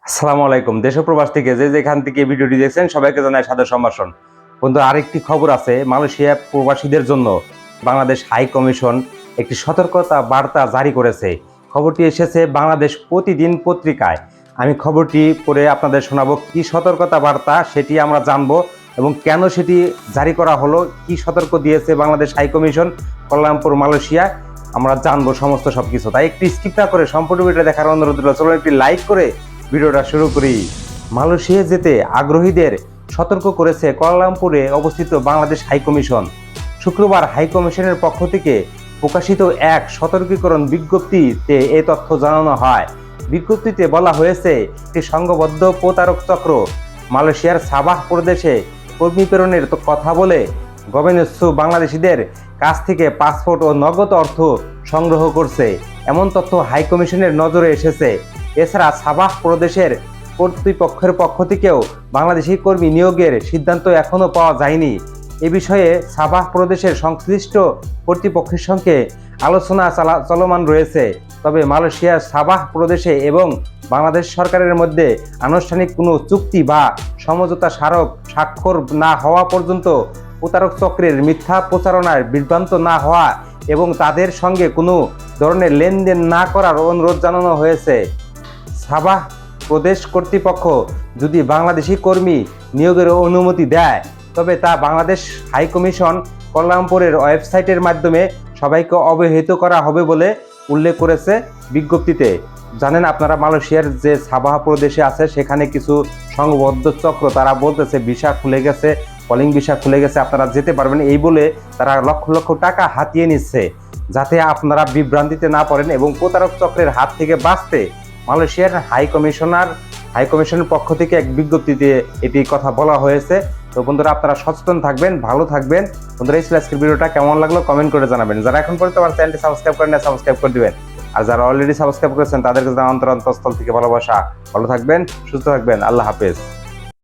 আসসালামু আলাইকুম। দেশ ও প্রবাস থেকে যে যেখান থেকে ভিডিওটি দেখছেন সবাইকে জানাই সাদর সম্ভাষণ। বন্ধু, আরেকটি খবর আছে। মালয়েশিয়া প্রবাসীদের জন্য বাংলাদেশ হাই কমিশন একটি সতর্কতা বার্তা জারি করেছে। খবরটি এসেছে বাংলাদেশ প্রতিদিন পত্রিকায়। আমি খবরটি পড়ে আপনাদের শোনাবো। কি সতর্কতা বার্তা সেটি আমরা জানবো এবং কেন সেটি জারি করা হলো, কি সতর্ক দিয়েছে Bangladesh high commission Kuala Lumpur Malaysia, আমরা জানবো সমস্ত সবকিছু। তাই একটি স্কিপ না করে সম্পূর্ণ ভিডিও দেখার অনুরোধ রইল। চলুন একটি লাইক করে ভিডিওটা শুরু করি। মালয়েশিয়া যেতে আগ্রহীদের সতর্ক করেছে কুয়ালালামপুরে অবস্থিত বাংলাদেশ হাইকমিশন। শুক্রবার হাইকমিশনের পক্ষ থেকে প্রকাশিত এক সতর্কীকরণ বিজ্ঞপ্তিতে এই তথ্য জানানো হয়। বিজ্ঞপ্তিতে বলা হয়েছে, একটি সংঘবদ্ধ প্রতারক চক্র মালয়েশিয়ার সাবাহ প্রদেশে কর্মী প্রেরণের কথা বলে গবেষণা বাংলাদেশিদের কাছ থেকে পাসপোর্ট ও নগদ অর্থ সংগ্রহ করছে, এমন তথ্য হাইকমিশনের নজরে এসেছে। এছাড়া সাবাহ প্রদেশের কর্তৃপক্ষের পক্ষ থেকেও বাংলাদেশি কর্মী নিয়োগের সিদ্ধান্ত এখনও পাওয়া যায়নি। এ বিষয়ে সাবাহ প্রদেশের সংশ্লিষ্ট কর্তৃপক্ষের সঙ্গে আলোচনা চলমান রয়েছে। তবে মালয়েশিয়ার সাবাহ প্রদেশে এবং বাংলাদেশ সরকারের মধ্যে আনুষ্ঠানিক কোনো চুক্তি বা সমঝোতা স্মারক স্বাক্ষর না হওয়া পর্যন্ত প্রতারক চক্রের মিথ্যা প্রচারণায় বিভ্রান্ত না হওয়া এবং তাদের সঙ্গে কোনো ধরনের লেনদেন না করার অনুরোধ জানানো হয়েছে। সাবাহ প্রদেশ কর্তৃপক্ষ যদি বাংলাদেশি কর্মী নিয়োগের অনুমতি দেয়, তবে তা বাংলাদেশ হাইকমিশন কুয়ালালামপুরের ওয়েবসাইটের মাধ্যমে সবাইকে অবহিত করা হবে বলে উল্লেখ করেছে বিজ্ঞপ্তিতে। জানেন আপনারা, মালয়েশিয়ার যে সাবাহ প্রদেশে আছে সেখানে কিছু সংঘবদ্ধ চক্র, তারা বলতেছে ভিসা খুলে গেছে, কলিং ভিসা খুলে গেছে, আপনারা যেতে পারবেন এই বলে তারা লক্ষ লক্ষ টাকা হাতিয়ে নিচ্ছে। যাতে আপনারা বিভ্রান্তিতে না পড়েন এবং প্রতারক চক্রের হাত থেকে বাঁচতে মালয়েশিয়ার হাইকমিশনের পক্ষ থেকে এক বিজ্ঞপ্তিতে এটি কথা বলা হয়েছে। তো বন্ধুরা, আপনারা সচেতন থাকবেন, ভালো থাকবেন। বন্ধুরা, এই আজকের ভিডিওটা কেমন লাগলো কমেন্ট করে জানাবেন। যারা এখন পর্যন্ত আমার চ্যানেলটি সাবস্ক্রাইব করেন না, সাবস্ক্রাইব করে দিবেন। আর যারা অলরেডি সাবস্ক্রাইব করেছেন তাদেরকে অন্তরস্থল থেকে ভালোবাসা। ভালো থাকবেন, সুস্থ থাকবেন। আল্লাহ হাফেজ।